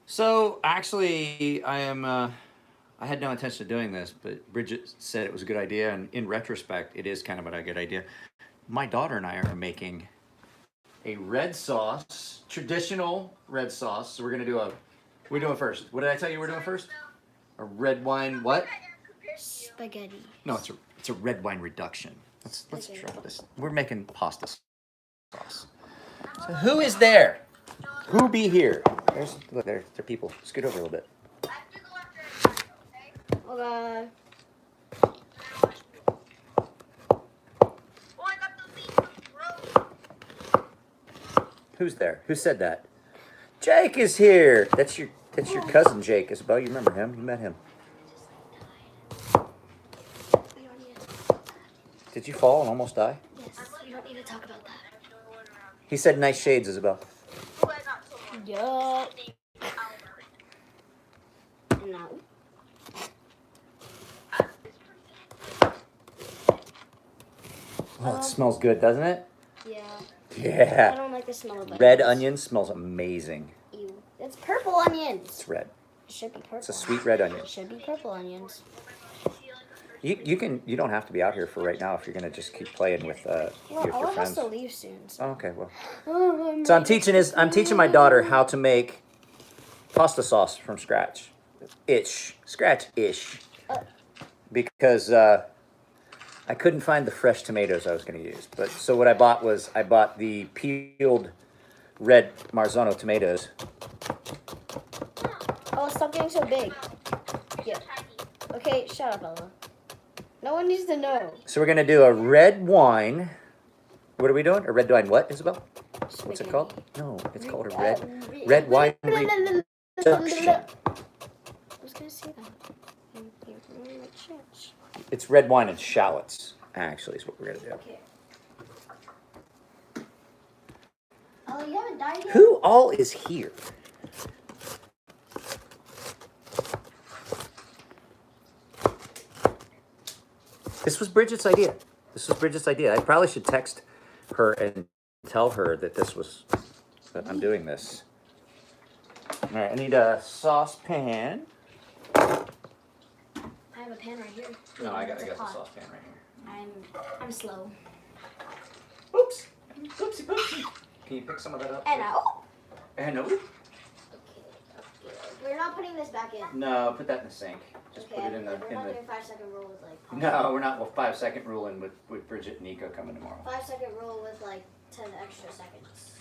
So actually, I had no intention of doing this, but Bridget said it was a good idea, and in retrospect, it is kind of a good idea. My daughter and I are making a red sauce, traditional red sauce. So we're gonna do a. We're doing first. What did I tell you we're doing first? A red wine what? Spaghetti. No, it's a red wine reduction. Let's try this. We're making pasta sauce. So who is there? Who be here? Look, there are people. Scoot over a little bit. Okay. Who's there? Who said that? Jake is here. That's your cousin Jake, Isabel. You remember him? You met him. Did you fall and almost die? Yes. We don't need to talk about that. He said nice shades, Isabel. Yup. No. Oh, it smells good, doesn't it? Yeah. Yeah. I don't like the smell of it. Red onion smells amazing. Ew. It's purple onions. It's red. It should be purple. It's a sweet red onion. It should be purple onions. You don't have to be out here for right now if you're gonna just keep playing with Well, your all of us friends. to leave soon. So. Oh, okay, well. So I'm teaching my daughter how to make pasta sauce from scratch. Scratch-ish. Because I couldn't find the fresh tomatoes I was going to use. But so what I bought the peeled red Marzano tomatoes. Oh, stop getting so big. Yeah. Okay, shut up, Ella. No one needs to know. So we're going to do a red wine. What are we doing? A red wine what, Isabel? What's it called? No, it's called a red wine reduction. I was going to say that. It's red wine and shallots, actually, is what we're going to do. Okay. Oh, you haven't died yet? Who all is here? This was Bridget's idea. I probably should text her and tell her that that I'm doing this. All right, I need a saucepan. I have a pan right here. No, I got the saucepan right here. I'm slow. Oops. Oopsie poopsie. Can you pick some of that up? And Okay. We're not putting this back in. No, put that in the sink. Just put it in the. We're not doing 5-second rule with like. No, we're not. Well, 5-second rule in with Bridget and Nico coming tomorrow. 5-second rule with like 10 extra seconds.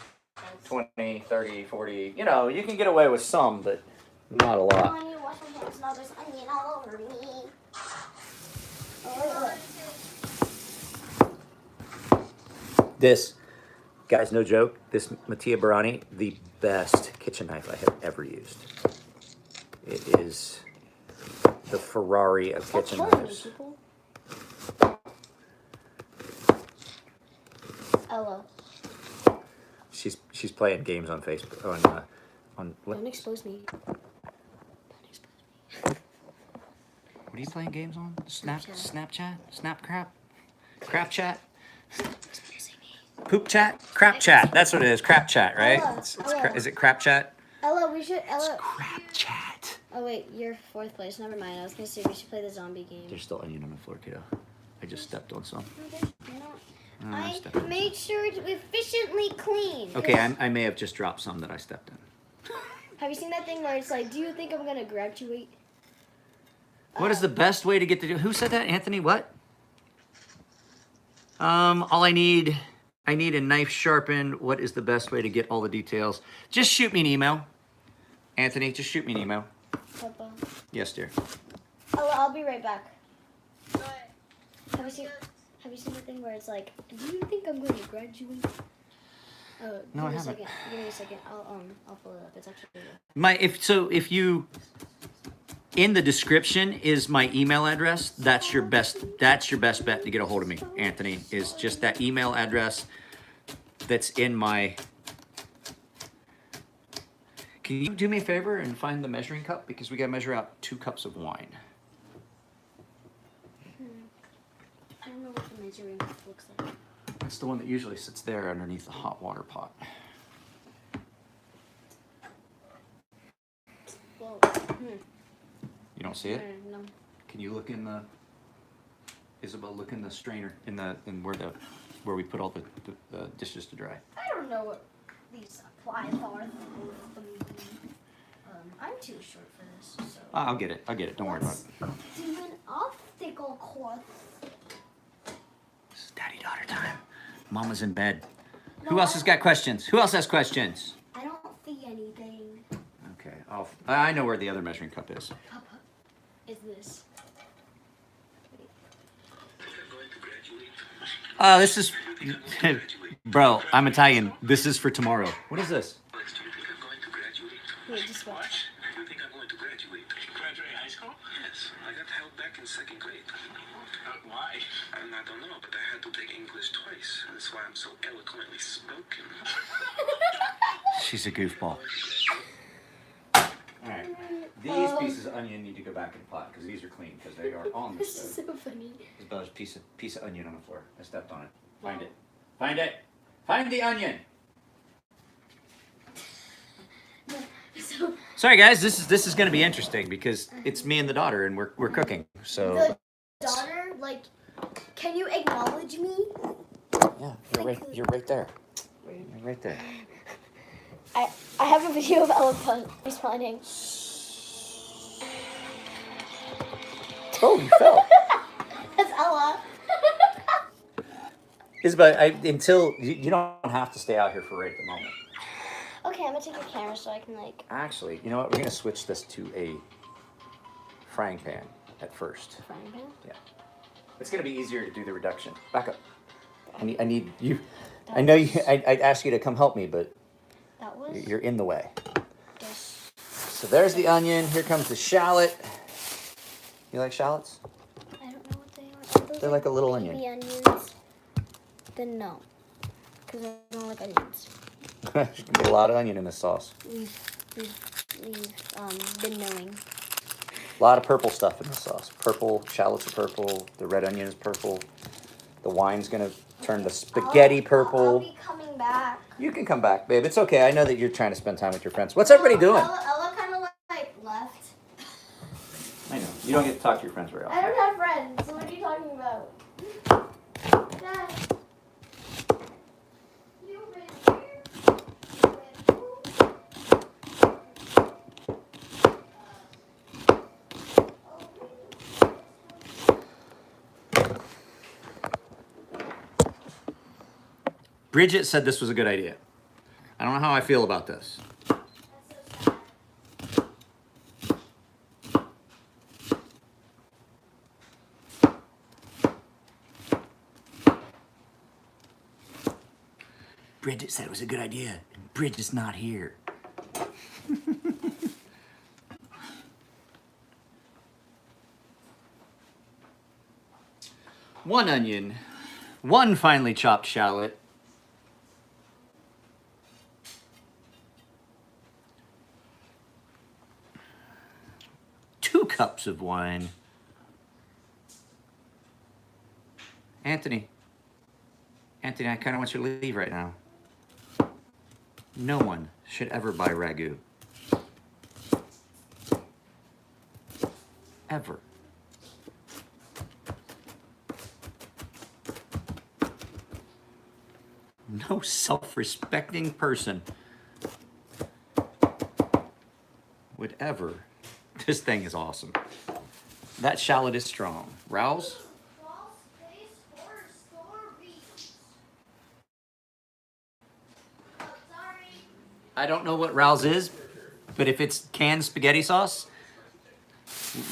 20, 30, 40. You know, you can get away with some, but not a lot. I need to wash my hands. Now there's onion all over me. This, guys, no joke. This Mattia Barani, the best kitchen knife I have ever used. It is the Ferrari of kitchen knives. Ella. She's playing games on Facebook on what? Don't expose me. What are you playing games on? Snapchat? Crap chat? Poop chat? Crap chat. That's what it is. Crap chat, right? Ella. Is it crap chat? Ella, we should. It's crap chat. Oh wait, you're fourth place. Never mind. I was gonna say we should play the zombie game. There's still onion on the floor, kiddo. I just stepped on some. You're not. I made sure to efficiently clean. Okay, I may have just dropped some that I stepped in. Have you seen that thing where it's like, do you think I'm gonna graduate? What is the best way to get who said that? Anthony, what? All I need a knife sharpened. What is the best way to get all the details? Just shoot me an email. Anthony, just shoot me an email. Papa. Yes, dear. I'll be right back. Have you seen the thing where it's like, do you think I'm going to graduate? No, I haven't. Give me a second. I'll pull it up. It's actually if you in the description is my email address. That's your best bet to get a hold of me, Anthony. Is just that email address that's in my. Can you do me a favor and find the measuring cup because we got to measure out 2 cups of wine. I don't know what the measuring cup looks like. That's the one that usually sits there underneath the hot water pot. Well, You don't see it? no. Can you look in the, Isabel, look in the strainer, in where we put all the dishes to dry. I don't know what these supplies are. I'm too short for this, so. I'll get it. Don't worry about it. Do an obstacle course. This is daddy-daughter time. Mama's in bed. Who else has got questions? Who else has questions? I don't see anything. Okay, I know where the other measuring cup is. Papa, is this? This is, bro, I'm Italian. This is for tomorrow. What is this? Wait, just what? You think I'm going to graduate? Graduate high school? Yes. I got held back in second grade. Why? I don't know, but I had to take English twice. That's why I'm so eloquently spoken. She's a goofball. All right. These pieces of onion need to go back in the pot because these are clean because they are on the This is stove. so funny. Isabella's piece of onion on the floor. I stepped on it. Find it. Find it. Find the onion. So, Sorry guys, this is going to be interesting because it's me and the daughter and we're cooking. So the daughter, like, can you acknowledge me? yeah, you're right there. You're right there. I have a video of Ella responding. Oh, you fell. That's Ella. Isabel, until you don't have to stay out here for right at the moment. Okay, I'm gonna take a camera so I can like. Actually, you know what? We're gonna switch this to a frying pan at first. Frying pan? Yeah, it's gonna be easier to do the reduction. Back up. I need you. I know you. I'd ask you to come help me, but That was. you're in the way. Just, So there's the onion. Here comes the shallot. You like shallots? I don't know what they are. Are those They're like a little baby onion. onions? Then no, because I don't like onions. There's gonna be a lot of onion in this sauce. We've been knowing. A lot of purple stuff in this sauce. Purple, shallots are purple. The red onion is purple. The wine's gonna turn to spaghetti purple. I'll be coming back. You can come back, babe. It's okay. I know that you're trying to spend time with your friends. What's everybody doing? Ella kind of like left. I know. You don't get to talk to your friends very I often. don't have friends. So what are you talking about? Dad. You been here? Bridget said this was a good idea. I don't know how I feel about this. Bridget said it was a good idea. And Bridget's not here. One onion, one finely chopped shallot, two cups of wine. Anthony, I kind of want you to leave right now. No one should ever buy ragu. Ever. No self-respecting person would ever. This thing is awesome. That shallot is strong. Rouse? I don't know what Rouse is, but if it's canned spaghetti sauce,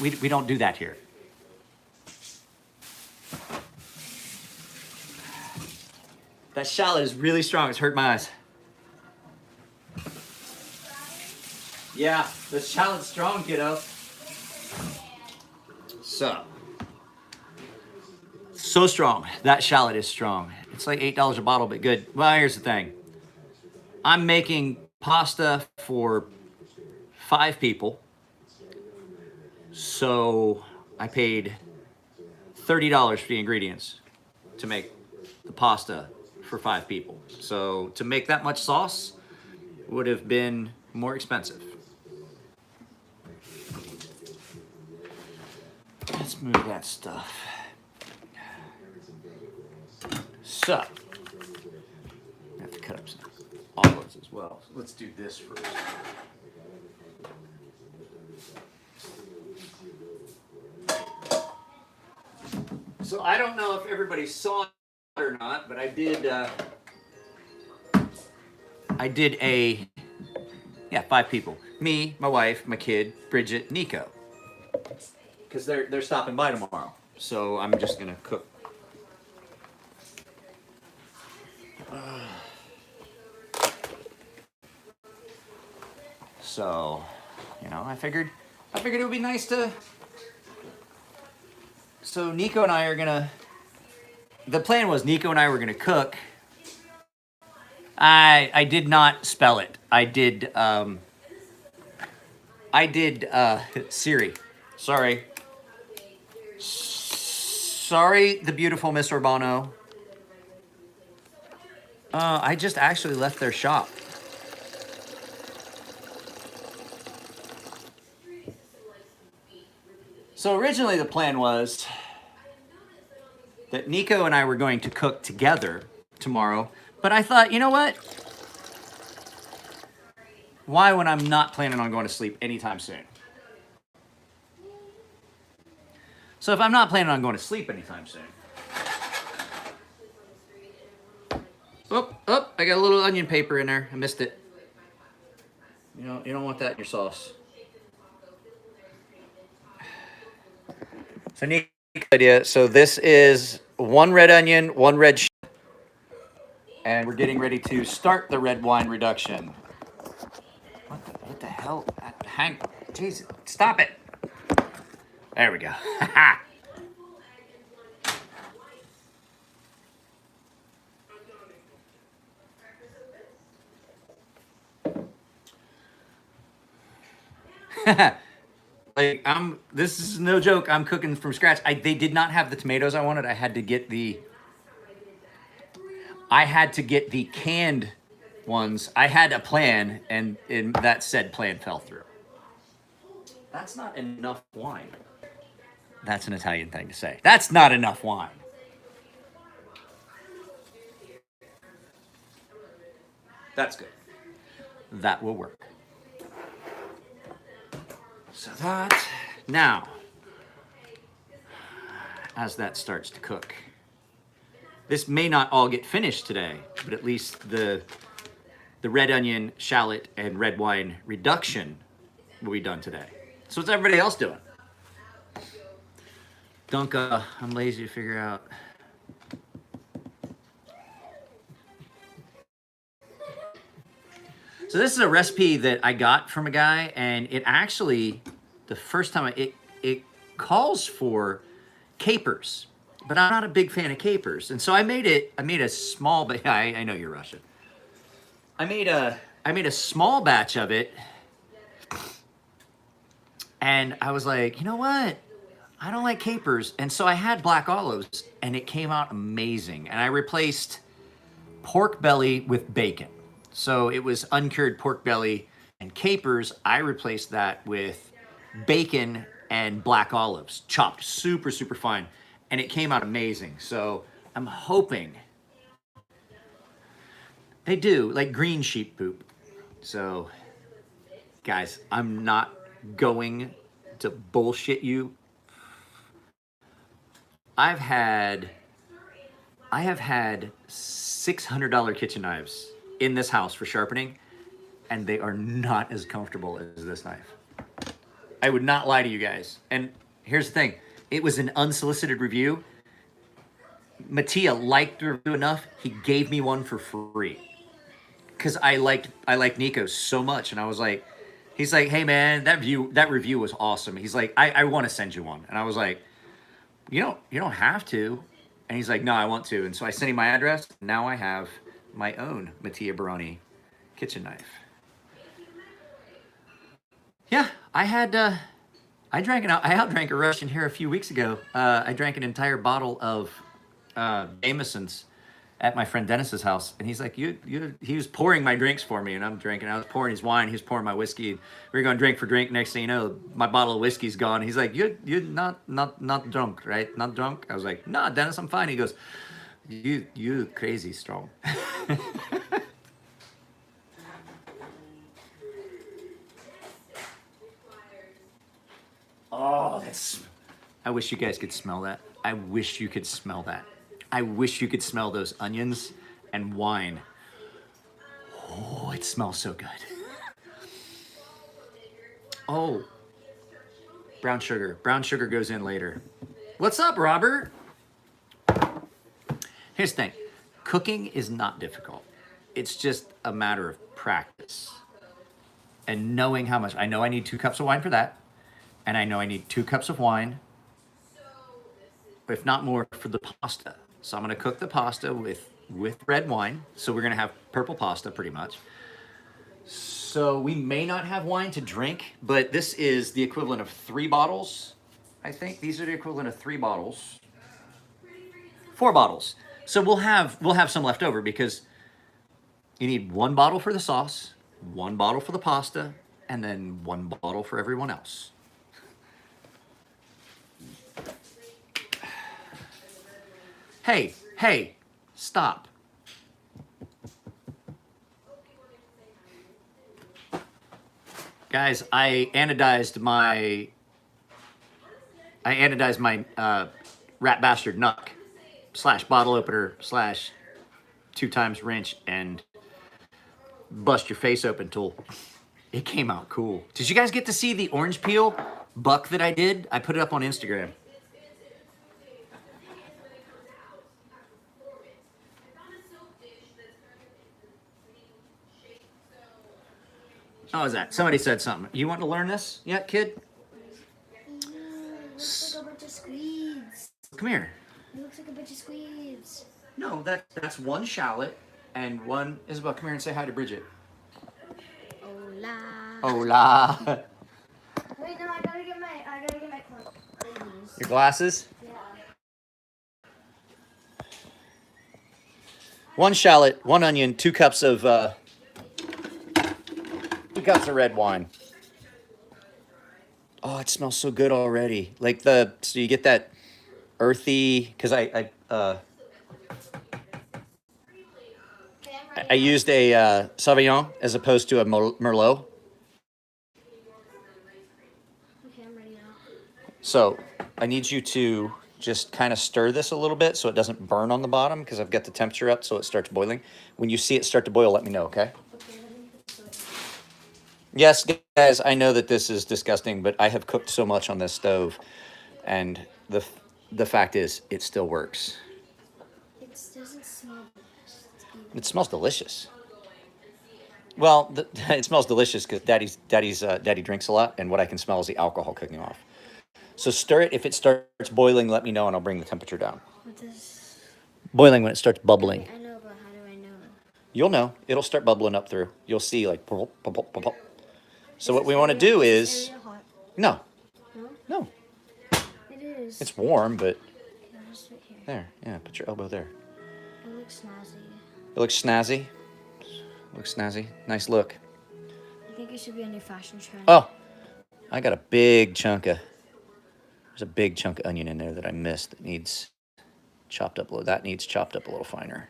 we don't do that here. That shallot is really strong. It's hurt my eyes. Yeah, the shallot's strong, kiddo. So strong. That shallot is strong. It's like $8 a bottle, but good. Well, here's the thing. I'm making pasta for 5 people. So I paid $30 for the ingredients to make the pasta for 5 people. So to make that much sauce would have been more expensive. move that stuff. So, I have to cut up some olives as well. So let's do this first. So I don't know if everybody saw it or not, but I did yeah, 5 people. Me, my wife, my kid, Bridget, Nico. Because they're stopping by tomorrow. So I'm just gonna cook. So, you know, I figured it would be nice to. So Nico and I are gonna. The plan was Nico and I were gonna cook. I did not spell it. I did Siri. Sorry. Sorry, the beautiful Miss Urbano. I just actually left their shop. So originally the plan was that Nico and I were going to cook together tomorrow, but I thought, you know what? Why when I'm not planning on going to sleep anytime soon? So if I'm not planning on going to sleep anytime soon. Oh, I got a little onion paper in there. I missed it. You don't want that in your sauce. So neat idea. So this is 1 red onion, 1 red and we're getting ready to start the red wine reduction. What the hell? Hang, Jesus, stop it. There we go. Like this is no joke. I'm cooking from scratch. They did not have the tomatoes I wanted. I had to get the canned ones. I had a plan, and that said plan fell through. That's not enough wine. That's an Italian thing to say. That's not enough wine. That's good. That will work. So that, now, as that starts to cook, this may not all get finished today, but at least the red onion, shallot, and red wine reduction will be done today. So what's everybody else doing? Dunka, I'm lazy to figure out. So this is a recipe that I got from a guy, and it actually, the first time it calls for capers, but I'm not a big fan of capers, and so I made a small. I know you're Russian. I made a small batch of it, and I was like, you know what? I don't like capers, and so I had black olives, and it came out amazing. And I replaced pork belly with bacon. So it was uncured pork belly and capers. I replaced that with bacon and black olives, chopped super, super fine. And it came out amazing. So I'm hoping they do, like green sheep poop. So guys, I'm not going to bullshit you. I have had $600 kitchen knives in this house for sharpening, and they are not as comfortable as this knife. I would not lie to you guys. And here's the thing, it was an unsolicited review. Mattia liked the review enough, he gave me one for free. Because I liked Nico so much, and I was like, he's like, hey man, that review was awesome. He's like, I want to send you one. And I was like, you don't have to. And he's like, no, I want to. And so I sent him my address. Now I have my own Mattia Baroni kitchen knife. Yeah, I outdrank a Russian here a few weeks ago. I drank an entire bottle of Jameson's, at my friend Dennis's house, and he's like, he was pouring my drinks for me, and I'm drinking. I was pouring his wine, he was pouring my whiskey. We were going drink for drink. Next thing you know, my bottle of whiskey's gone. He's like, you're not drunk, right? Not drunk? I was like, nah, Dennis, I'm fine. He goes, you crazy strong. Oh, I wish you guys could smell that. I wish you could smell that. I wish you could smell those onions and wine. Oh, it smells so good. Oh, brown sugar. Brown sugar goes in later. What's up, Robert? Here's the thing. Cooking is not difficult. It's just a matter of practice. And knowing how much. I know I need 2 cups of wine for that. And I know I need 2 cups of wine, if not more, for the pasta. So I'm going to cook the pasta with red wine. So we're going to have purple pasta pretty much. So we may not have wine to drink, but this is the equivalent of 3 bottles. I think these are the equivalent of 3 bottles. 4 bottles. So we'll have some left over because you need 1 bottle for the sauce, 1 bottle for the pasta, and then 1 bottle for everyone else. Hey, stop. Guys, I anodized my rat bastard knuck / bottle opener / 2 times wrench and bust your face open tool. It came out cool. Did you guys get to see the orange peel buck that I did? I put it up on Instagram. How was that? Somebody said something. You want to learn this yet, kid? Looks like a bunch of squeeds. Come here. It looks like a bunch of squeeds. No, that's 1 shallot and 1. Isabel, come here and say hi to Bridget. Hola. Hola. Wait, no, I gotta get my clothes. Your glasses? Yeah. 1 shallot, 1 onion, 2 cups of 2 cups of red wine. Oh, it smells so good already. Like so you get that earthy, because I used a Sauvignon as opposed to a Merlot. Okay, I'm ready now. So I need you to just kind of stir this a little bit so it doesn't burn on the bottom because I've got the temperature up so it starts boiling. When you see it start to boil, let me know, okay? Okay, let me put this away. Yes, guys, I know that this is disgusting, but I have cooked so much on this stove, and the fact is, it still works. It doesn't smell delicious. It smells delicious. Well, it smells delicious because Daddy drinks a lot, and what I can smell is the alcohol cooking off. So stir it. If it starts boiling, let me know, and I'll bring the temperature down. What does... Boiling when it starts bubbling. I know, but how do I know? You'll know. It'll start bubbling up through. You'll see like pop, pop, pop, pop. So what we want to do is hot? no, No? It is. it's warm, but Okay, I'll just sit here. there, yeah, put your elbow there. It looks snazzy. It looks snazzy. Looks snazzy. Nice look. I think it should be a new fashion trend. Oh, I got a big chunk of. There's a big chunk of onion in there that I missed that needs chopped up a little. That needs chopped up a little finer.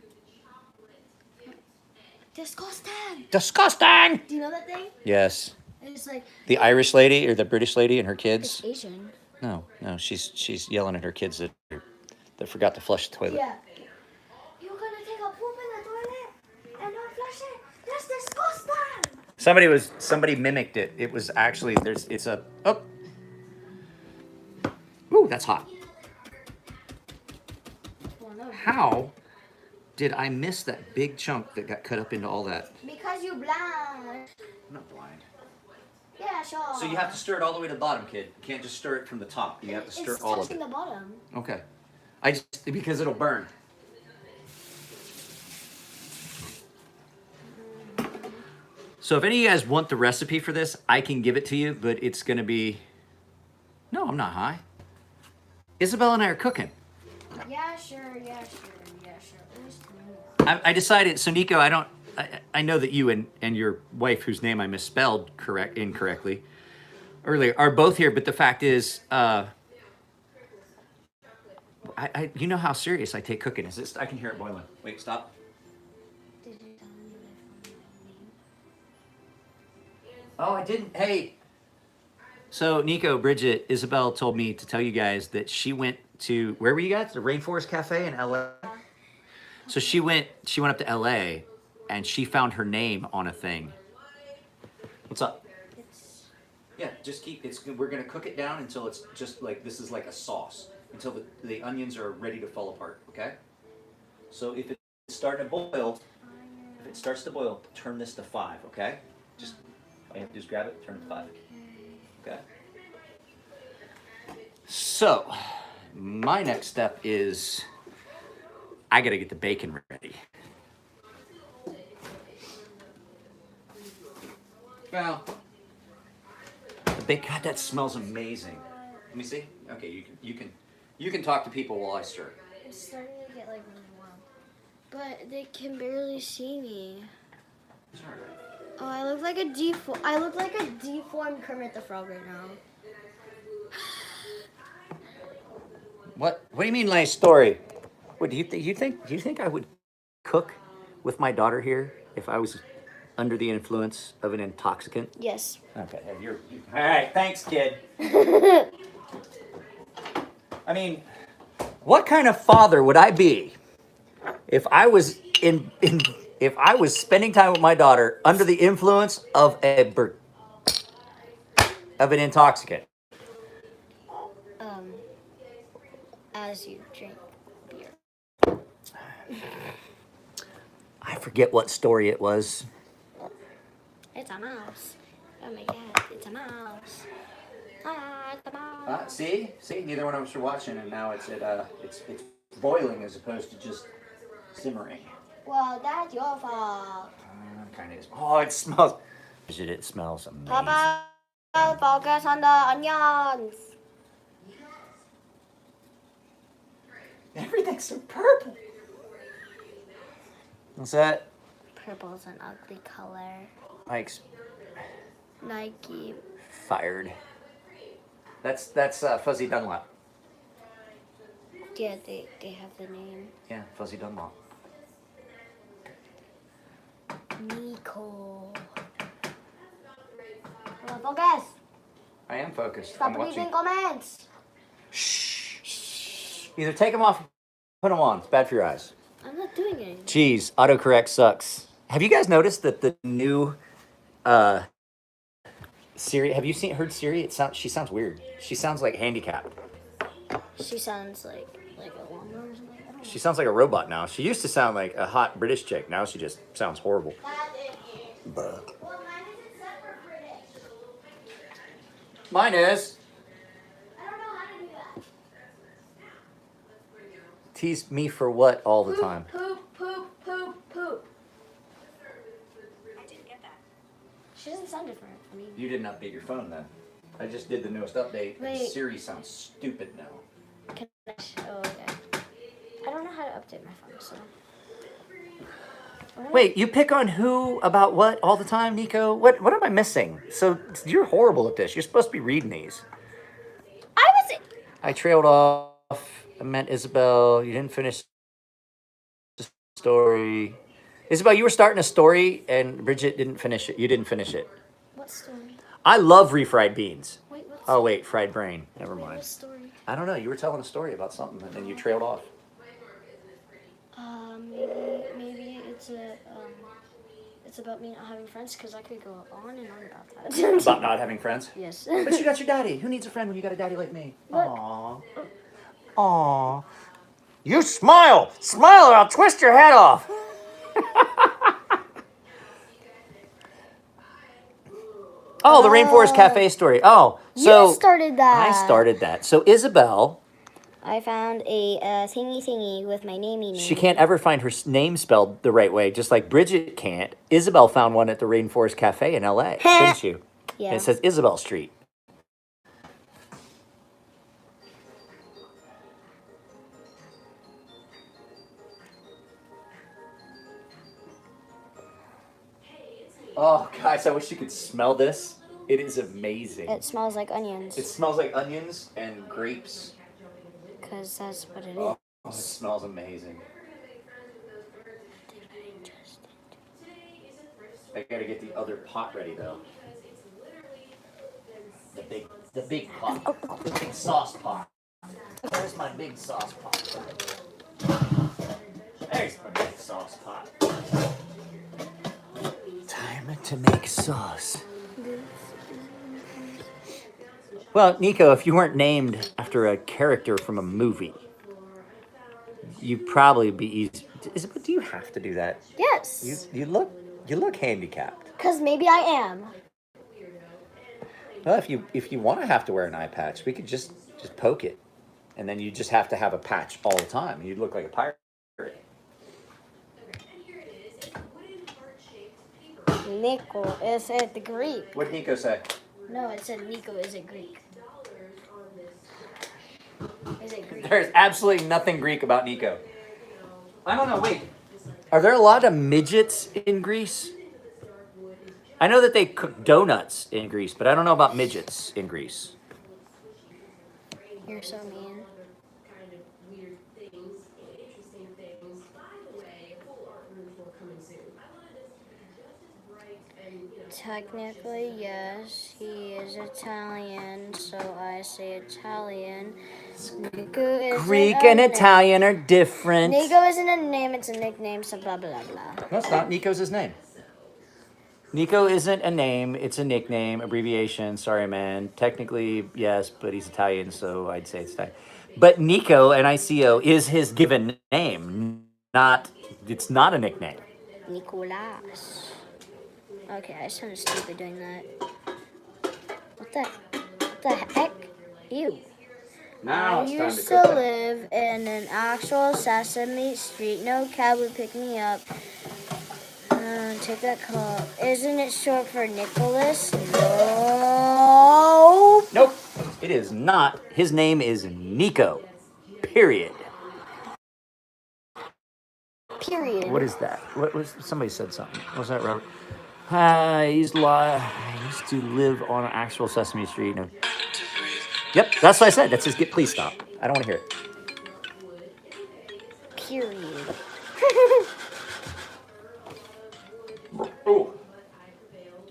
Disgusting! Disgusting! Do you know that thing? Yes. It's like... The Irish lady or the British lady and her kids. It's Asian. No, she's yelling at her kids that forgot to flush the toilet. Yeah. You're gonna take a poop in the toilet and not flush it? That's disgusting! Somebody mimicked it. It was actually Ooh, that's hot. Oh, no. How did I miss that big chunk that got cut up into all that? Because you blind. I'm not blind. Yeah, sure. So you have to stir it all the way to the bottom, kid. You can't just stir it from the top. You have to stir all of It's it. touching the bottom. Okay. Because it'll burn. So if any of you guys want the recipe for this, I can give it to you, but it's going to be... No, I'm not high. Isabel and I are cooking. Yeah, sure. Where's the I decided. So Nico, I know that you and your wife, whose name I misspelled incorrectly earlier, are both here. But the fact is, you know how serious I take cooking. Is this? I can hear it boiling. Wait, stop. Did you tell me that I found my name? Oh, I didn't. Hey. So Nico, Bridget, Isabel told me to tell you guys that she went to, where were you guys? The Rainforest Cafe in LA. So she went up to LA and she found her name on a thing. What's up? It's Yeah, just we're gonna cook it down until it's just like, this is like a sauce, until the onions are ready to fall apart, okay? So if it's starting to boil, if it starts to boil, turn this to 5, okay? Just, all you have to do is grab it, turn it to 5, okay? So, my next step is I gotta get the bacon ready. Well, the bacon, God, that smells amazing. Let me see. Okay, you can talk to people while I stir. It's starting to get like really warm. But they can barely see me. It's all right. Oh, I look like a deformed Kermit the Frog right now. What do you mean, nice story? What do you think? Do you think I would cook with my daughter here if I was under the influence of an intoxicant? Yes. Okay, all right. Thanks, kid. I mean, what kind of father would I be if I was if I was spending time with my daughter under the influence of of an intoxicant? Um, as you drink beer. I forget what story it was. It's a mouse. Oh my god, it's a mouse. Ah, it's a mouse. See, neither one of us are watching, and now it's boiling as opposed to just simmering. Well, that's your fault. Kind of is. Oh, it smells. It smells amazing. Papa, focus on the onions. Everything's so purple. What's that? Purple's an ugly color. Mike's Nike. fired. That's Fuzzy Dunlop. Yeah, they have the name. Yeah, Fuzzy Dunlop. Nico. Well, focus. I am focused. Stop I'm watching. leaving comments. Shh. Either take them off or put them on. It's bad for your eyes. I'm not doing anything. Jeez, autocorrect sucks. Have you guys noticed that the new Siri? Have you heard Siri? She sounds weird. She sounds like handicapped. She sounds like a lawnmower or something. I don't know. She sounds like a robot now. She used to sound like a hot British chick. Now she just sounds horrible. Well, mine isn't set for British. Mine is. I don't know how to do that. Tease me for what all the time? Poop. I didn't get that. She doesn't sound different. I mean, You didn't update your phone then. I just did the newest update. And Wait. Siri sounds stupid now. can I oh, okay. I don't know how to update my phone, so. Wait, you pick on who about what all the time, Nico? What am I missing? So you're horrible at this. You're supposed to be reading these. I trailed off. I meant Isabel. You didn't finish the story. Isabel, you were starting a story and Bridget didn't finish it. You didn't finish it. What story? I love refried beans. Wait, what Oh, wait, fried brain. Never What mind. story? I don't know. You were telling a story about something and then you trailed off. Maybe it's about me not having friends because I could go on and on about that. About not having friends? Yes. But you got your daddy. Who needs a friend when you got a daddy like me? Look. Aww. Aww. You smile! Smile or I'll twist your head off! Oh, the Rainforest Cafe story. Oh, so You started that. I started that. So Isabel, I found a thingy with my name. she can't ever find her name spelled the right way, just like Bridget can't. Isabel found one at the Rainforest Cafe in LA, didn't you? Yeah. And it says Isabel Street. Oh, guys, I wish you could smell this. It is amazing. It smells like onions. It smells like onions and grapes. Because that's what it is. Oh, it smells amazing. I gotta get the other pot ready though. The big pot. The big sauce pot. Where's my big sauce pot? There's my big sauce pot. Time to make sauce. Well, Nico, if you weren't named after a character from a movie, you'd probably be easy. Do you have to do that? Yes. You look handicapped. Because maybe I am. Well, if you want to have to wear an eye patch, we could just poke it, and then you just have to have a patch all the time. You'd look like a pirate. Nico, is it Greek? What did Nico say? No, it said Nico, is it Greek? Is it Greek? There's absolutely nothing Greek about Nico. I don't know. Wait, are there a lot of midgets in Greece? I know that they cook donuts in Greece, but I don't know about midgets in Greece. You're so mean. Technically, yes, he is Italian, so I say Italian. Nico is Greek and Italian are different. Nico isn't a name, it's a nickname, so blah, blah, blah. No, it's not. Nico's his name. Nico isn't a name, it's a nickname, abbreviation. Sorry, man. Technically, yes, but he's Italian, so I'd say it's Italian. But Nico, N-I-C-O, is his given name. It's not a nickname. Nicolas. Okay, I sounded stupid doing that. What the heck? Ew. Now I it's time used to cook to it. live in an actual Sesame Street. No cab would pick me up. Take that call. Isn't it short for Nicholas? No. Nope, it is not. His name is Nico. Period. Period. What is that? What was somebody said something? What was that, Robert? I used to live on actual Sesame Street. No. Yep, that's what I said. That's his get. Please stop. I don't want to hear it. Period. Ooh.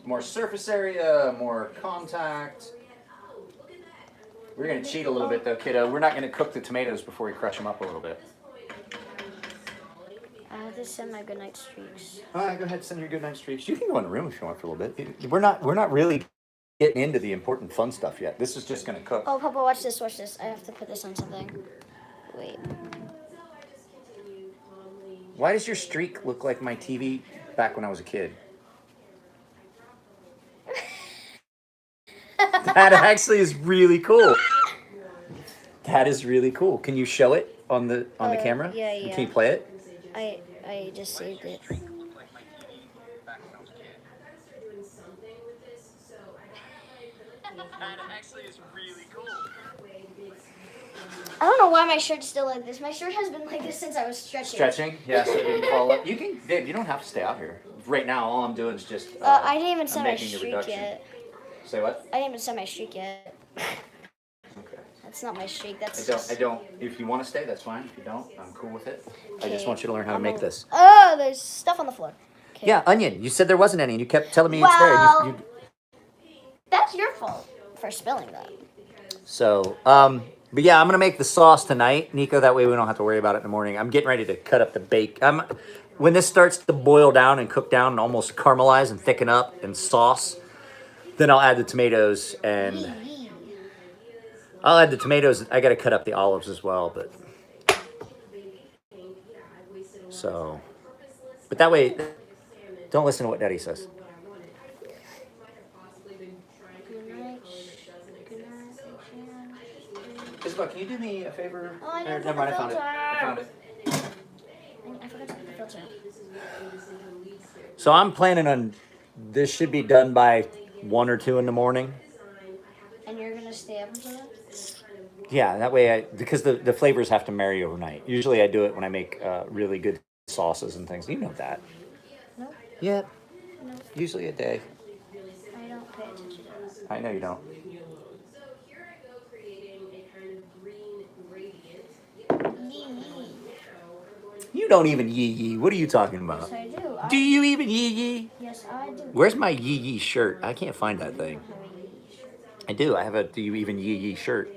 More surface area, more contact. We're gonna cheat a little bit though, kiddo. We're not gonna cook the tomatoes before we crush them up a little bit. I have to send my goodnight streaks. All right, go ahead, send your good night streaks. You can go in the room if you want for a little bit. We're not really getting into the important fun stuff yet. This is just gonna cook. Oh, Papa, watch this, watch this. I have to put this on something. Wait. Why does your streak look like my TV back when I was a kid? That actually is really cool. That is really cool. Can you show it on the camera? Yeah, yeah. Can you play it? I just saved it. That actually is really cool. I don't know why my shirt's still like this. My shirt has been like this since I was stretching. Stretching? Yeah, so it didn't fall up. You can, Dave, you don't have to stay out here. Right now, all I'm doing is just. I didn't even I'm send my making a streak reduction. yet. Say what? I didn't even send my streak yet. Okay. That's not my streak. That's I don't. If you want to stay, that's fine. If you don't, I'm cool with it. I just Okay. want you to learn how to make this. Oh, there's stuff on the floor. Okay. Yeah, onion. You said there wasn't any, and you kept telling me it's Well, there. that's your fault for spilling that. So, but yeah, I'm gonna make the sauce tonight, Nico. That way we don't have to worry about it in the morning. I'm getting ready to cut up the bake. When this starts to boil down and cook down and almost caramelize and thicken up and sauce, then I'll add the tomatoes and I'll add the tomatoes. I gotta cut up the olives as well, but so, but that way, don't listen to what Daddy says. Isabel, can you do me a favor? Oh, I didn't Never mind, I found it. filter. I found it. I forgot to put the filter. So I'm planning on this should be done by 1 or 2 in the morning. And you're gonna stay up until then? Yeah, that way because the flavors have to marry overnight. Usually I do it when I make really good sauces and things. You know that. No. Yeah. Nope. Usually a day. I don't pay attention to that. I know you don't. You don't even yee yee. What are you talking about? Yes, I do. Do you even yee yee? Yes, I do. Where's my yee yee shirt? I can't find that thing. I do. I have a do you even yee yee shirt.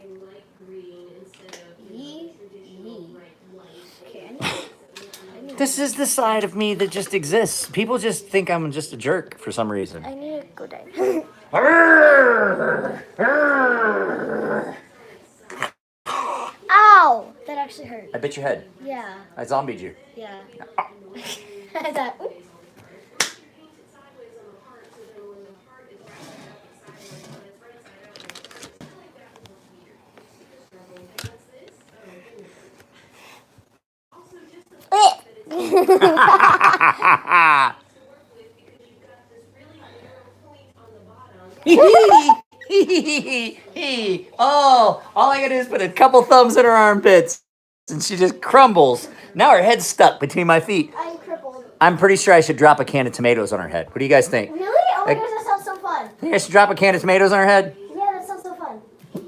Yee. Okay, This is the side of me that just exists. People just think I'm just a jerk for some reason. I need to go down. Ow! That actually hurt. I bit your head. Yeah. I zombied you. Yeah. I thought, ooh. Oh, all I gotta do is put a couple thumbs in her armpits and she just crumbles. Now her head's stuck between my feet. I'm crippled. I'm pretty sure I should drop a can of tomatoes on her head. What do you guys think? Really? Oh my Like- gosh, that sounds so fun. Think I should drop a can of tomatoes on her head? Yeah, that sounds so fun. Okay,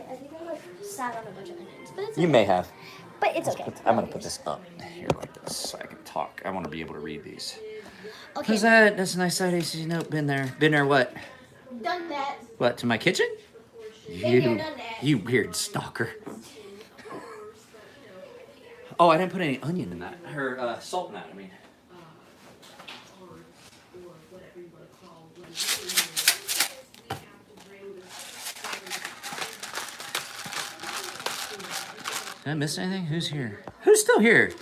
I think I like sat on a bunch of onions, but it's okay. You may have. But it's okay. I'm gonna put this up here like this so I can talk. I want to be able to read these. Okay. Who's that? That's a nice side AC note. Been there. Been there what? Done that. What, to my kitchen? Been there, done that. You weird stalker. Oh, I didn't put any onion in that. Or salt in that, I mean. Did I miss anything? Who's here? Who's still here?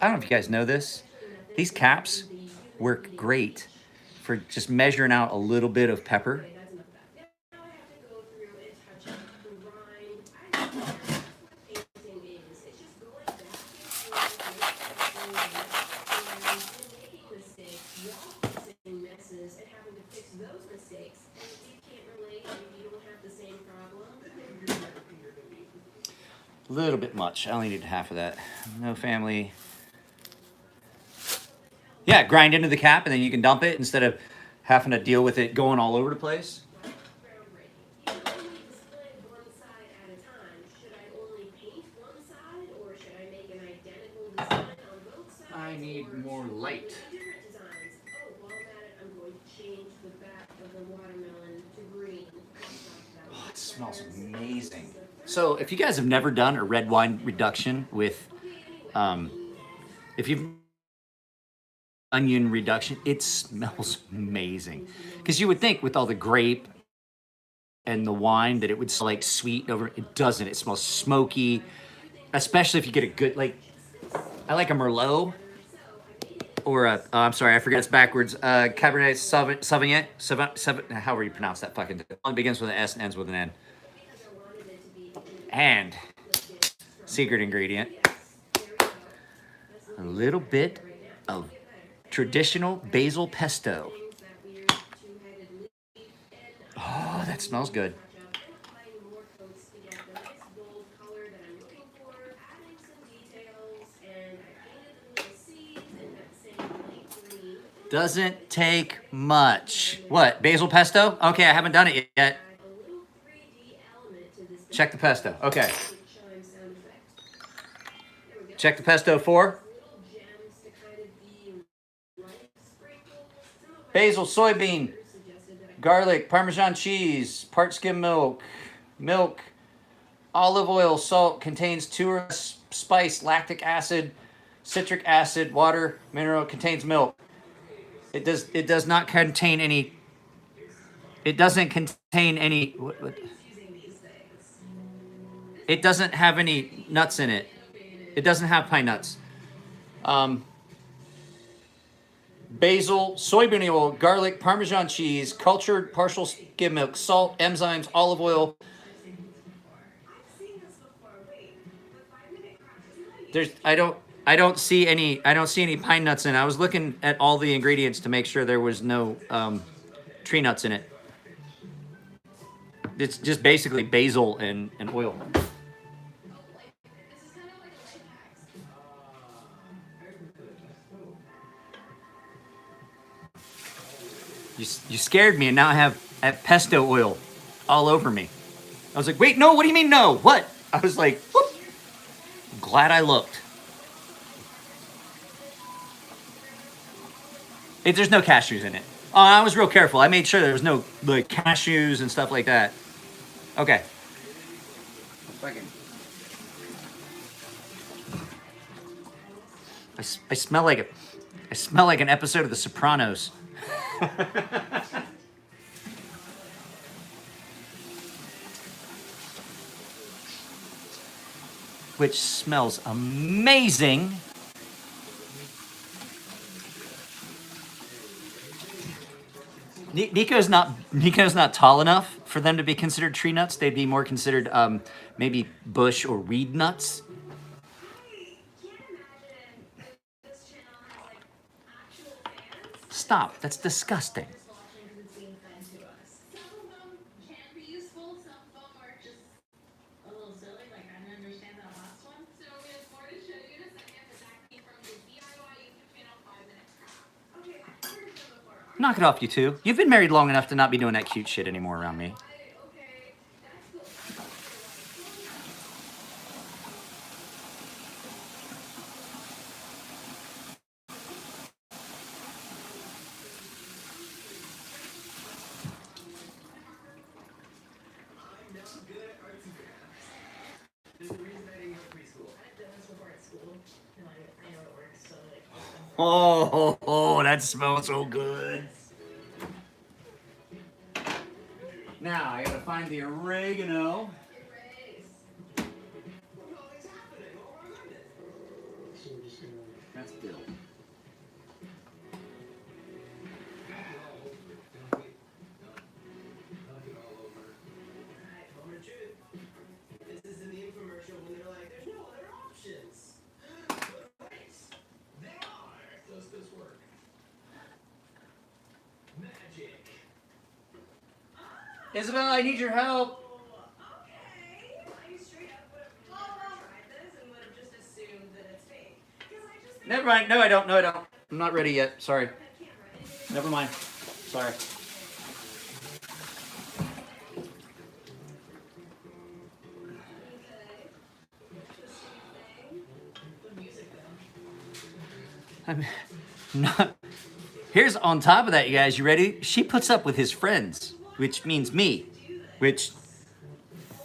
I don't know if you guys know this. These caps work great for just measuring out a little bit of pepper. A little bit much. I only need half of that. No family. Yeah, grind into the cap and then you can dump it instead of having to deal with it going all over the place. I need more light. Oh, it smells amazing. So if you guys have never done a red wine reduction with, if you've onion reduction, it smells amazing. Because you would think with all the grape and the wine that it would smell like sweet over. It doesn't. It smells smoky, especially if you get a good, like, I like a Merlot or a, oh, I'm sorry, I forget it's backwards. Cabernet Sauvignon, however you pronounce that fucking thing. It begins with an S and ends with an N. And secret ingredient, a little bit of traditional basil pesto. Oh, that smells good. Doesn't take much. What, basil pesto? Okay, I haven't done it yet. Check the pesto. Okay. Check the pesto for basil, soybean, garlic, Parmesan cheese, part skim milk, olive oil, salt, contains 2 or less spice, lactic acid, citric acid, water, mineral, contains milk. It does not contain any. It doesn't contain any. What? It doesn't have any nuts in it. It doesn't have pine nuts. Basil, soybean oil, garlic, Parmesan cheese, cultured partial skim milk, salt, enzymes, olive oil. I don't see any pine nuts in it. I was looking at all the ingredients to make sure there was no tree nuts in it. It's just basically basil and oil. You scared me, and now I have pesto oil all over me. I was like, wait, no, what do you mean no? What? I was like, whoop. Glad I looked. There's no cashews in it. Oh, I was real careful. I made sure there was no like cashews and stuff like that. Okay. I smell like it. I smell like an episode of The Sopranos. Which smells amazing. Nico's not tall enough for them to be considered tree nuts. They'd be more considered maybe bush or reed nuts. Stop. That's disgusting. Knock it off, you two. You've been married long enough to not be doing that cute shit anymore around me. Oh, that smells so good. Now, I gotta find the oregano. That's Bill. This is in the infomercial when they're like, there's no other options. Right. They are. Does this work? Magic. Isabel, I need your help. Okay. I straight up would have never tried this and would have just assumed that it's fake. Because I just think Never mind. No, I don't. No, I don't. I'm not ready yet. Sorry. Never mind. Sorry. I'm not. Here's on top of that, you guys. You ready? She puts up with his friends, which means me. Which,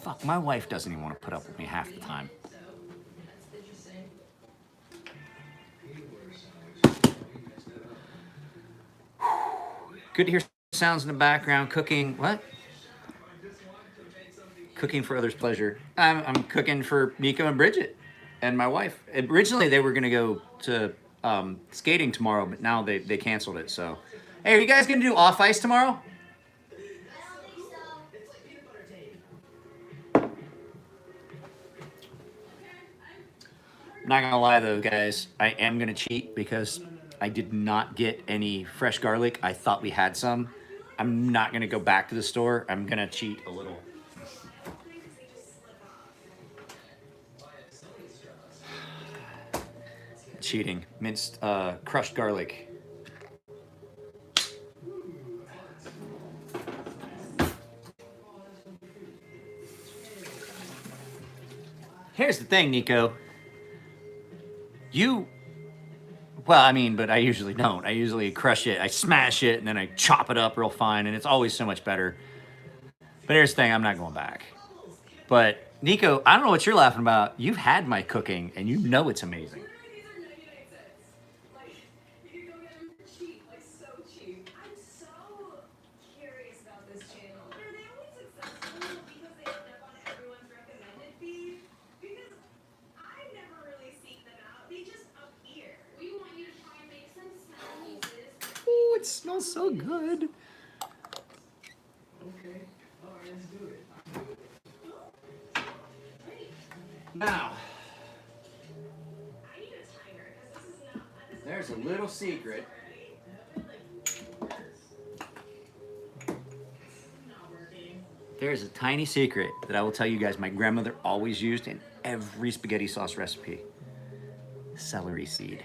fuck, my wife doesn't even want to put up with me half the time. Good to hear sounds in the background. Cooking. What? Cooking for others' pleasure. I'm cooking for Nico and Bridget and my wife. Originally, they were going to go to skating tomorrow, but now they canceled it. So, hey, are you guys going to do off ice tomorrow? I'm not going to lie, though, guys. I am going to cheat because I did not get any fresh garlic. I thought we had some. I'm not going to go back to the store. I'm going to cheat a little. Cheating. Minced, crushed garlic. Here's the thing, Nico. Well, I mean, but I usually don't. I usually crush it. I smash it, and then I chop it up real fine, and it's always so much better. But here's the thing. I'm not going back. But, Nico, I don't know what you're laughing about. You've had my cooking, and you know it's amazing. these are 99 cents. Like, you could go get them cheap, like so cheap. I'm so curious about this channel. Are they only successful because they end up on everyone's recommended feed? Because I never really seek them out. They just appear. We want you to try and make some smoothies. Oh, it smells so good. Okay. All right, let's do it. Now, I need a timer because this is not. there's a little secret. Not working. There's a tiny secret that I will tell you guys my grandmother always used in every spaghetti sauce recipe. Celery seed.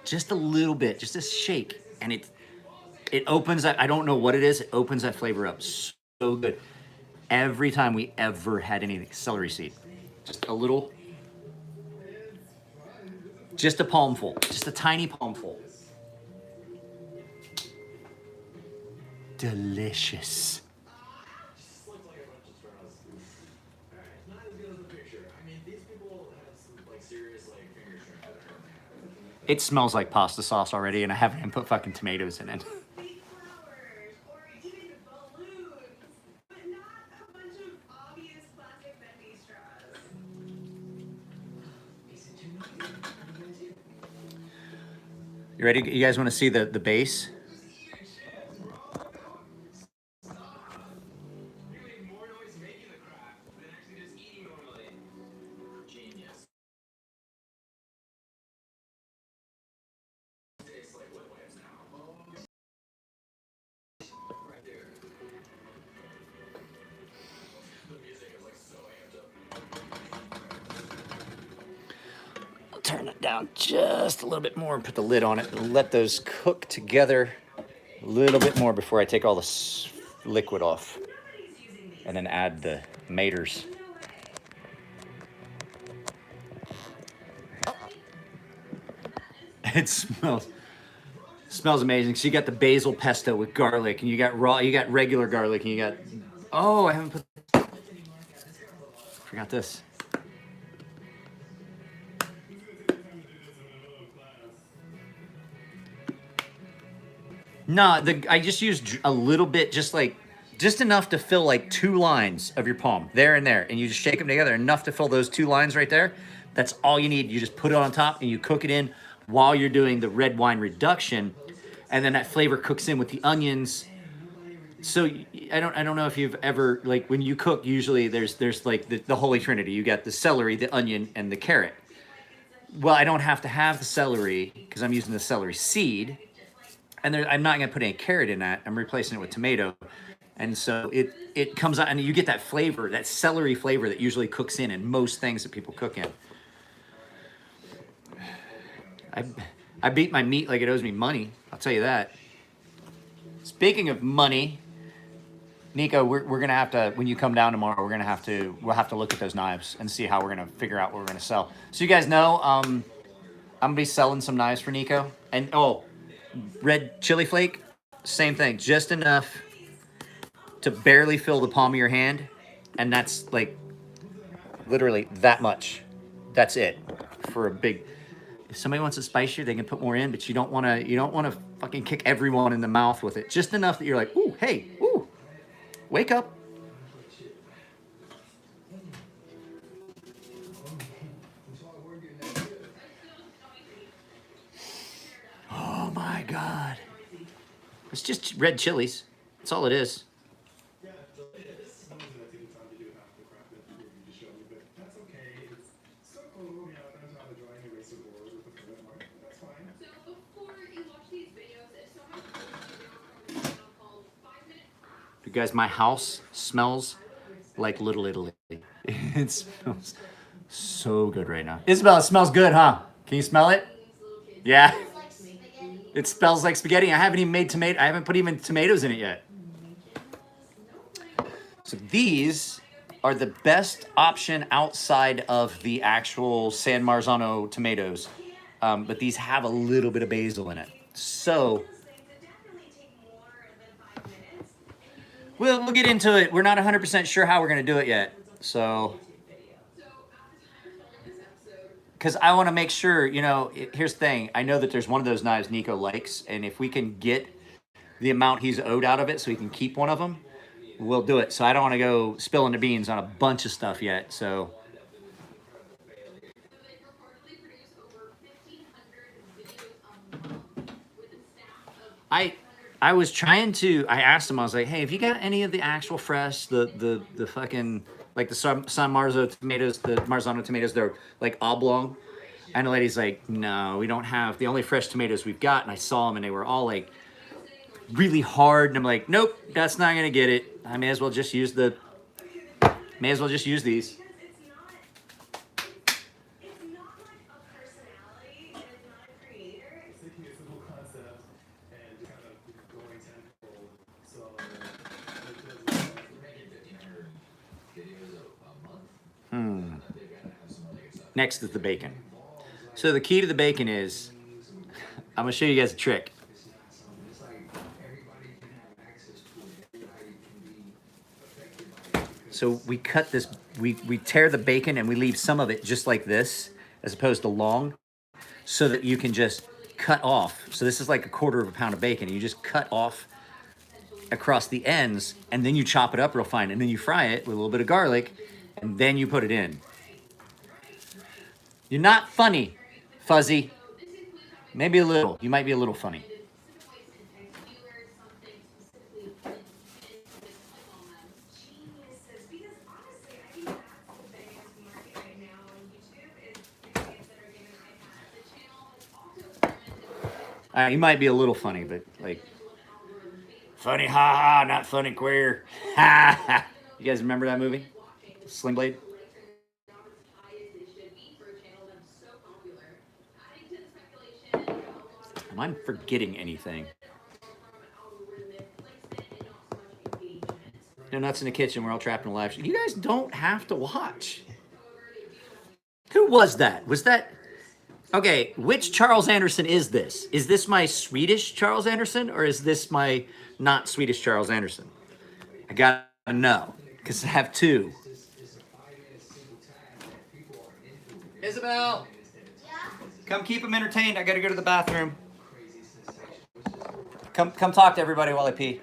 Just a little bit, just a shake. And it opens that, I don't know what it is, it opens that flavor up so good. Every time we ever had anything, celery seed. Just a little, just a palmful, just a tiny palmful. Delicious. It smells like pasta sauce already, and I haven't even put fucking tomatoes in it. Fake flowers or even balloons, but not a bunch of obvious plastic bendy straws. You ready? You guys want to see the base? Turn it down just a little bit more and put the lid on it and let those cook together a little bit more before I take all the liquid off and then add the maters. It smells amazing. So you got the basil pesto with garlic, and you got regular garlic, and you got, oh, I haven't forgot this. No, I just used a little bit, just enough to fill like 2 lines of your palm, there and there, and you just shake them together, enough to fill those 2 lines right there. That's all you need. You just put it on top and you cook it in while you're doing the red wine reduction, and then that flavor cooks in with the onions. So I don't know if you've ever, like, when you cook, usually there's like the Holy Trinity. You got the celery, the onion, and the carrot. Well, I don't have to have the celery because I'm using the celery seed. And I'm not going to put any carrot in that. I'm replacing it with tomato. And so it comes out, and you get that flavor, that celery flavor that usually cooks in most things that people cook in. I beat my meat like it owes me money. I'll tell you that. Speaking of money, Nico, we're going to have to, when you come down tomorrow, we'll have to look at those knives and see how we're going to figure out what we're going to sell. So you guys know, I'm going to be selling some knives for Nico. And, red chili flake, same thing, just enough to barely fill the palm of your hand, and that's like literally that much. That's it for a big. If somebody wants it spicier, they can put more in, but you don't want to fucking kick everyone in the mouth with it. Just enough that you're like, ooh, hey, ooh, wake up. Oh my God. It's just red chilies. That's all it is. You guys, my house smells like Little Italy. It smells so good right now. Isabel, it smells good, huh? Can you smell it? Yeah. It smells like spaghetti. I haven't even made I haven't put even tomatoes in it yet. So these are the best option outside of the actual San Marzano tomatoes. But these have a little bit of basil in it. So we'll get into it. We're not 100% sure how we're going to do it yet. So, because I want to make sure, here's the thing. I know that there's one of those knives Nico likes, and if we can get the amount he's owed out of it so he can keep one of them, we'll do it. So I don't want to go spilling the beans on a bunch of stuff yet. So I was trying to, I asked him, I was like, hey, have you got any of the actual fresh, the fucking, like the San Marzano tomatoes, they're like oblong. And the lady's like, no, we don't have, the only fresh tomatoes we've got. And I saw them and they were all like really hard. And I'm like, nope, that's not going to get it. I may as well just use the May as well just use these. Because it's not like a personality and it's not a creator. Thinking it's a simple concept and just kind of going tenfold. So Next is the bacon. So the key to the bacon is, I'm gonna show you guys a trick. So we cut this, we tear the bacon and we leave some of it just like this, as opposed to long, so that you can just cut off. So this is like a quarter of a pound of bacon. You just cut off across the ends, and then you chop it up real fine, and then you fry it with a little bit of garlic, and then you put it in. You're not funny, Fuzzy. Maybe a little. You might be a little funny. Geniuses. Because honestly, I think that's the biggest market right now on YouTube is the kids that are given iPads. The channel has also You might be a little funny, but like, funny, ha ha, not funny, queer. Ha ha. You guys remember that movie? Sling Blade? Am I forgetting anything? No Nuts in the Kitchen. We're all trapped in a live show. You guys don't have to watch. Who was that? Was that... Okay, which Charles Anderson is this? Is this my Swedish Charles Anderson, or is this my not Swedish Charles Anderson? I gotta know, because I have two. Isabel! Come keep them entertained. I gotta go to the bathroom. Come talk to everybody while I pee.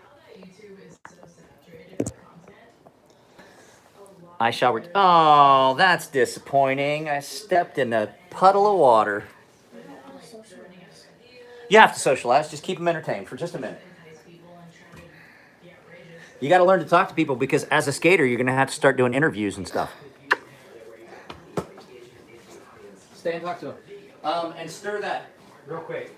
I showered. Oh, that's disappointing. I stepped in a puddle of water. You have to socialize. Just keep them entertained for just a minute. You got to learn to talk to people, because as a skater, you're going to have to start doing interviews and stuff. Stay and talk to them. And stir that real quick.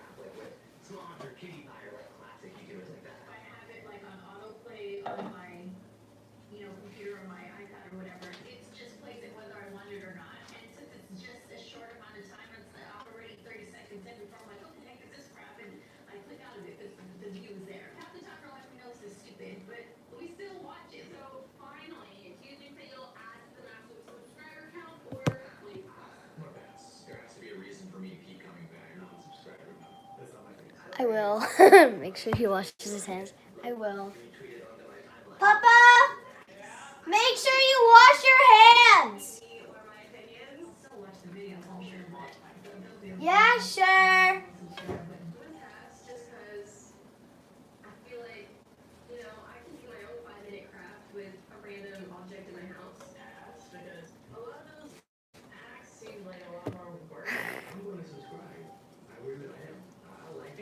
I will. Make sure he washes his hands. I will. Papa! Make sure you wash your hands! Yeah, sure.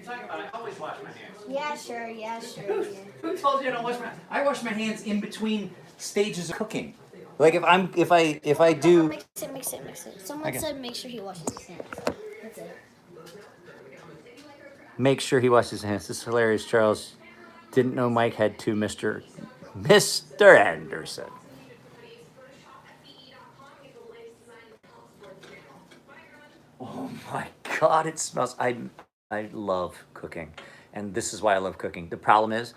I always wash my hands. Yeah, sure. Yeah. Who told you I don't wash my hands? I wash my hands in between stages of cooking. Like if I do. Mix it. Someone said make sure he washes his hands. That's it. Make sure he washes his hands. This is hilarious. Charles didn't know Mike had two Mr. Anderson. Oh my God, it smells. I love cooking, and this is why I love cooking. The problem is,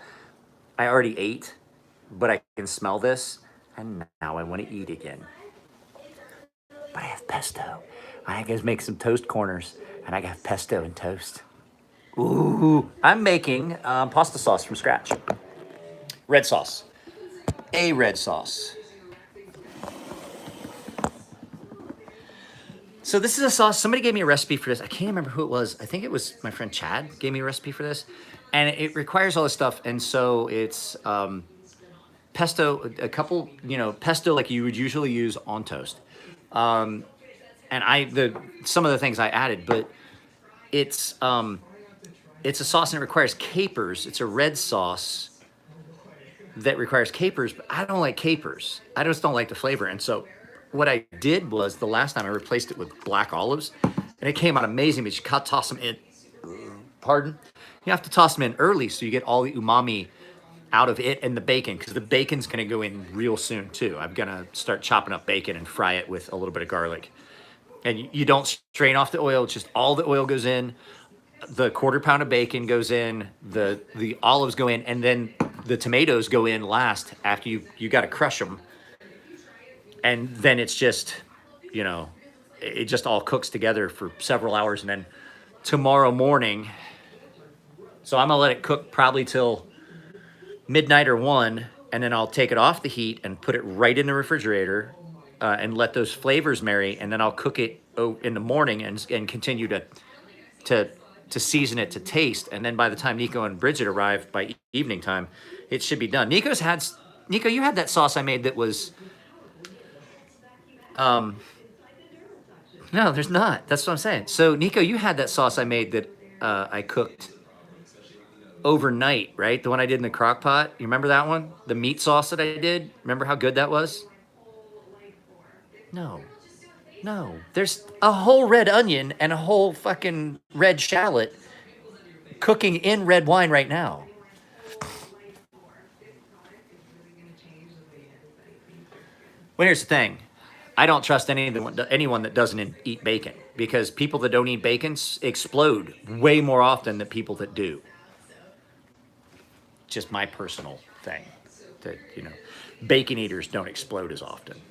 I already ate, but I can smell this, and now I want to eat again. But I have pesto. I gotta make some toast corners, and I got pesto and toast. Ooh, I'm making pasta sauce from scratch. Red sauce. A red sauce. So this is a sauce. Somebody gave me a recipe for this. I can't remember who it was. I think it was my friend Chad gave me a recipe for this. And it requires all this stuff. And so it's pesto, a couple, pesto like you would usually use on toast. And some of the things I added, but it's a sauce and it requires capers. It's a red sauce that requires capers, but I don't like capers. I just don't like the flavor. And so what I did was the last time I replaced it with black olives, and it came out amazing, but you got to toss them in. Pardon? You have to toss them in early so you get all the umami out of it and the bacon, because the bacon's gonna go in real soon too. I'm gonna start chopping up bacon and fry it with a little bit of garlic. And you don't strain off the oil, just all the oil goes in, the quarter pound of bacon goes in, the olives go in, and then the tomatoes go in last after you got to crush them. And then it's just, you know, it just all cooks together for several hours. And then tomorrow morning, so I'm gonna let it cook probably till midnight or 1, and then I'll take it off the heat and put it right in the refrigerator, and let those flavors marry, and then I'll cook it in the morning and continue to season it to taste. And then by the time Nico and Bridget arrive by evening time, it should be done. Nico, you had that sauce I made that was, no, there's not. That's what I'm saying. So Nico, you had that sauce I made that I cooked overnight, right? The one I did in the crock pot. You remember that one? The meat sauce that I did? Remember how good that was? No. No. There's a whole red onion and a whole fucking red shallot cooking in red wine right now. Well, here's the thing. I don't trust anyone that doesn't eat bacon, because people that don't eat bacon explode way more often than people that do. Just my personal thing. That, you know, bacon eaters don't explode as often.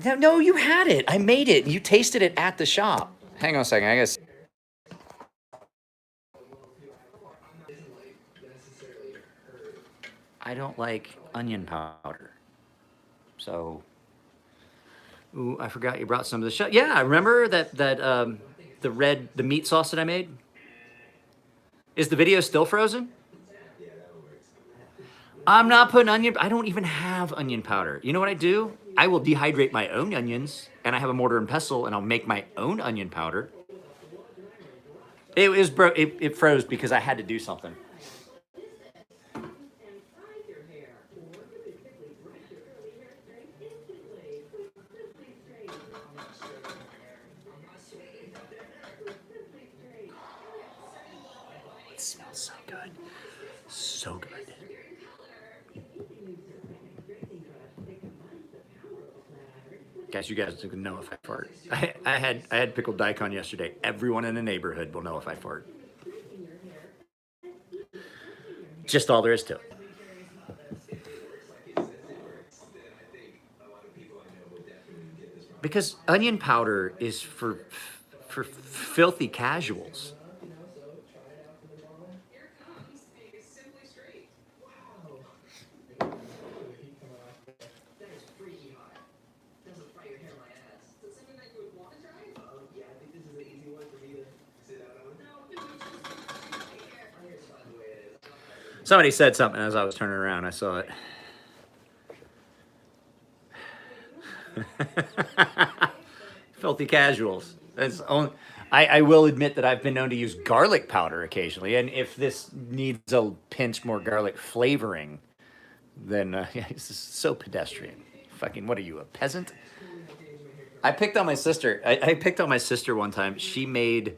No, you had it. I made it. You tasted it at the shop. Hang on a second. I guess. I don't like onion powder. So, ooh, I forgot you brought some of the shop. Yeah, I remember that the meat sauce that I made. Is the video still frozen? I'm not putting onion. I don't even have onion powder. You know what I do? I will dehydrate my own onions, and I have a mortar and pestle, and I'll make my own onion powder. It froze because I had to do something. It smells so good. So good. Guys, you guys can know if I fart. I had pickled daikon yesterday. Everyone in the neighborhood will know if I fart. Just all there is to it. Because onion powder is for filthy casuals. Somebody said something as I was turning around. I saw it. Filthy casuals. I will admit that I've been known to use garlic powder occasionally, and if this needs a pinch more garlic flavoring, then this is so pedestrian. Fucking, what are you, a peasant? I picked on my sister. I picked on my sister one time. She made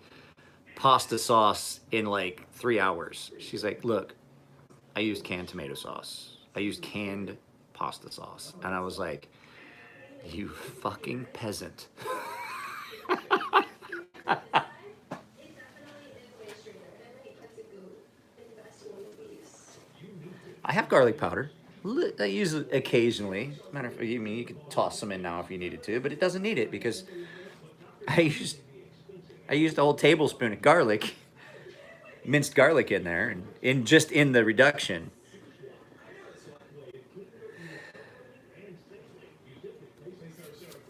pasta sauce in like 3 hours. She's like, look, I used canned tomato sauce. I used canned pasta sauce. And I was like, you fucking peasant. I have garlic powder. I use it occasionally. Matter of fact, you could toss some in now if you needed to, but it doesn't need it because I used a whole tablespoon of garlic, minced garlic in there, and in the reduction.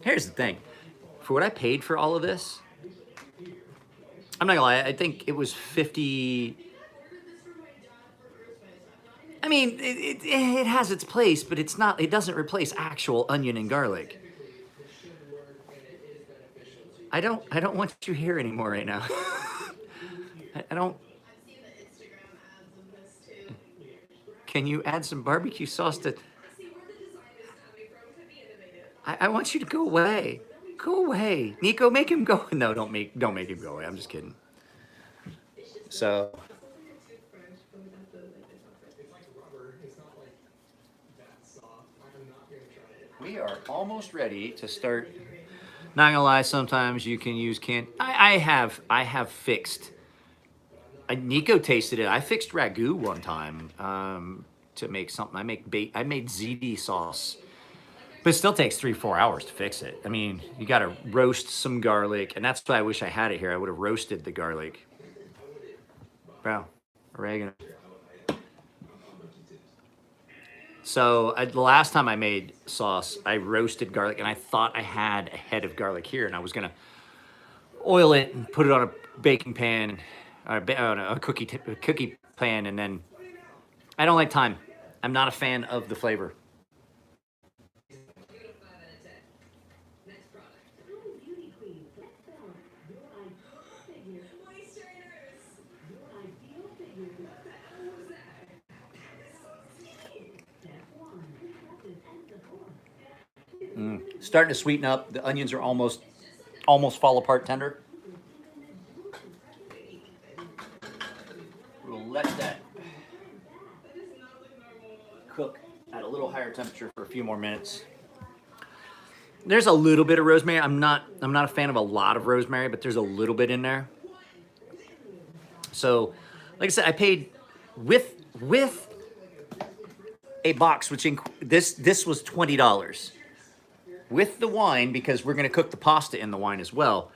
Here's the thing. For what I paid for all of this, I'm not gonna lie, I think it was 50. I mean, it has its place, but it doesn't replace actual onion and garlic. I don't want you here anymore right now. I don't. Can you add some barbecue sauce to? I want you to go away. Go away. Nico, make him go. No, don't make him go away. I'm just kidding. So we are almost ready to start. Not gonna lie, sometimes you can use I have fixed. Nico tasted it. I fixed ragu one time to make something. I made ziti sauce, but it still takes 3-4 hours to fix it. I mean, you got to roast some garlic, and that's why I wish I had it here. I would have roasted the garlic. Wow, oregano. So the last time I made sauce, I roasted garlic, and I thought I had a head of garlic here, and I was gonna oil it and put it on a baking pan, on a cookie pan, and then I don't like thyme. I'm not a fan of the flavor. Starting to sweeten up. The onions are almost fall apart tender. We'll let that cook at a little higher temperature for a few more minutes. There's a little bit of rosemary. I'm not a fan of a lot of rosemary, but there's a little bit in there. So, like I said, I paid with a box, which this was $20. With the wine, because we're going to cook the pasta in the wine as well.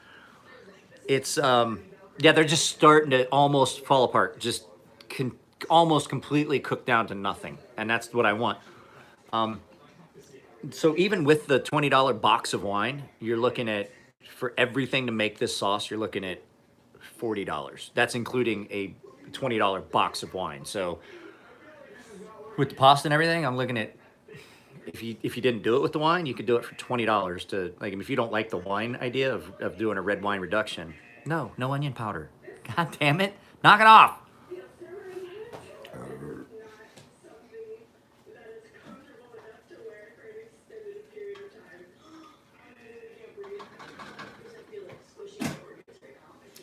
It's, yeah, they're just starting to almost fall apart. Just almost completely cooked down to nothing. And that's what I want. So even with the $20 box of wine, you're looking at, for everything to make this sauce, you're looking at $40. That's including a $20 box of wine. So with the pasta and everything, I'm looking at, if you didn't do it with the wine, you could do it for $20 to, like, if you don't like the wine idea of doing a red wine reduction. No onion powder. God damn it. Knock it off.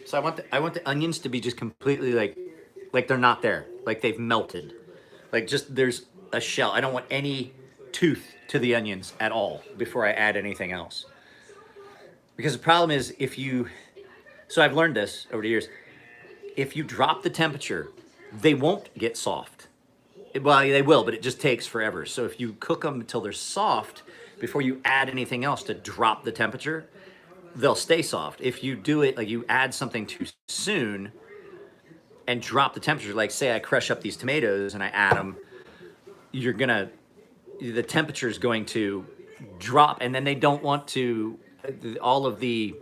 So I want the onions to be just completely like they're not there. Like they've melted. Like just there's a shell. I don't want any tooth to the onions at all before I add anything else. Because the problem is so I've learned this over the years, if you drop the temperature, they won't get soft. Well, they will, but it just takes forever. So if you cook them until they're soft before you add anything else to drop the temperature, they'll stay soft. If you do it, like you add something too soon and drop the temperature, like say I crush up these tomatoes and I add them, the temperature is going to drop, and then they don't want to, all of the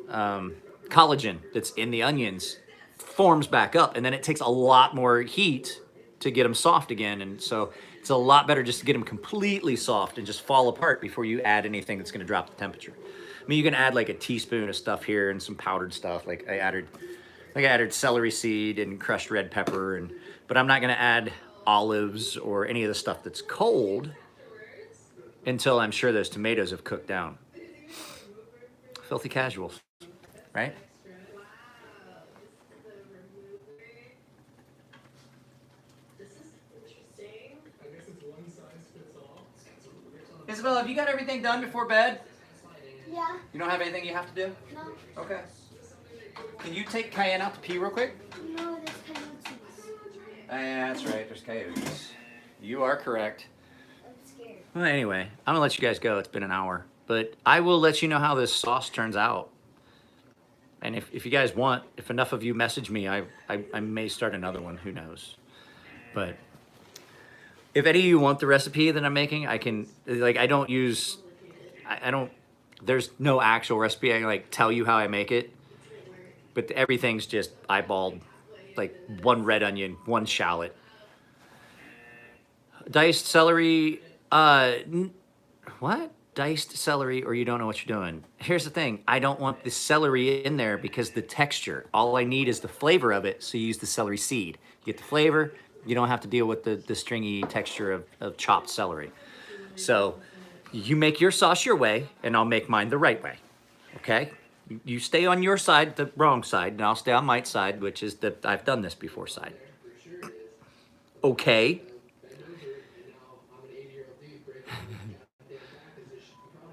collagen that's in the onions forms back up, and then it takes a lot more heat to get them soft again. And so it's a lot better just to get them completely soft and just fall apart before you add anything that's going to drop the temperature. I mean, you can add like a teaspoon of stuff here and some powdered stuff. Like I added celery seed and crushed red pepper, but I'm not going to add olives or any of the stuff that's cold until I'm sure those tomatoes have cooked down. Filthy casuals, right? Isabel, have you got everything done before bed? Yeah. You don't have anything you have to do? No. Okay. Can you take Cayenne out to pee real quick? No, there's coyotes. Yeah, that's right. There's coyotes. You are correct. I'm scared. Well, anyway, I'm gonna let you guys go. It's been an hour, but I will let you know how this sauce turns out. And if you guys want, if enough of you message me, I may start another one. Who knows? But if any of you want the recipe that I'm making, I can. Like, I don't. There's no actual recipe. I can like tell you how I make it, but everything's just eyeballed. Like one red onion, one shallot, diced celery. What? Diced celery, or you don't know what you're doing. Here's the thing. I don't want the celery in there because the texture. All I need is the flavor of it, so you use the celery seed. You get the flavor. You don't have to deal with the stringy texture of chopped celery. So You make your sauce your way, and I'll make mine the right way. Okay? You stay on your side, the wrong side, and I'll stay on my side, which is the I've done this before side. Okay?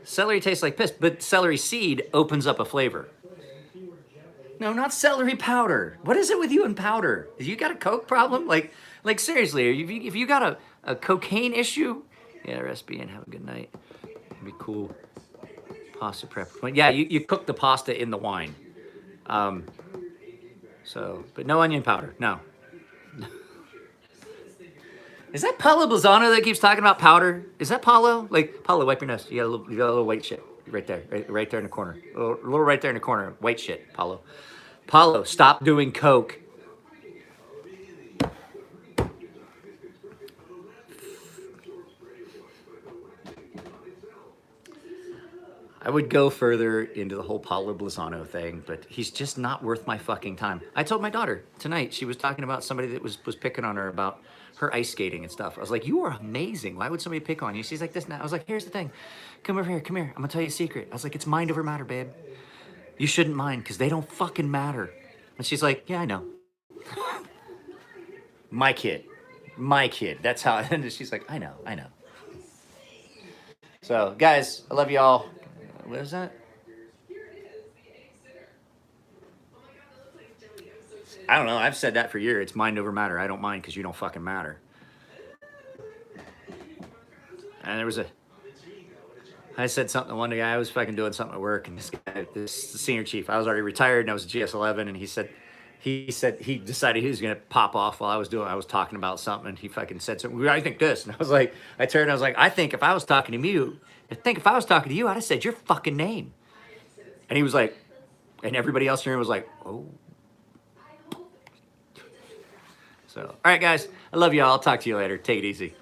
Celery tastes like piss, but celery seed opens up a flavor. No, not celery powder. What is it with you and powder? You got a coke problem? Like seriously, if you got a cocaine issue, yeah, recipe and have a good night. It'd be cool. Pasta prep. But yeah, you cook the pasta in the wine. But no onion powder. No. Is that Paulo Blazano that keeps talking about powder? Is that Paulo? Like, Paulo, wipe your nose. You got a little white shit right there, right there in the corner. A little right there in the corner, white shit, Paulo. Paulo, stop doing coke. I would go further into the whole Paulo Blazano thing, but he's just not worth my fucking time. I told my daughter tonight, she was talking about somebody that was picking on her about her ice skating and stuff. I was like, you are amazing. Why would somebody pick on you? She's like, this and that. I was like, here's the thing. Come over here. Come here. I'm going to tell you a secret. I was like, it's mind over matter, babe. You shouldn't mind because they don't fucking matter. And she's like, yeah, I know. My kid. That's how, and she's like, I know. So, guys, I love y'all. What is that? I don't know. I've said that for years. It's mind over matter. I don't mind because you don't fucking matter. And there was I said something one day. I was fucking doing something at work, and this senior chief, I was already retired, and I was a GS11, and he said he decided he was gonna pop off while I was talking about something, and he fucking said something. I think this, and I was like, I turned, and I was like, I think if I was talking to you, I'd have said your fucking name. And he was like, and everybody else here was like, oh. So, all right, guys, I love you all. I'll talk to you later. Take it easy.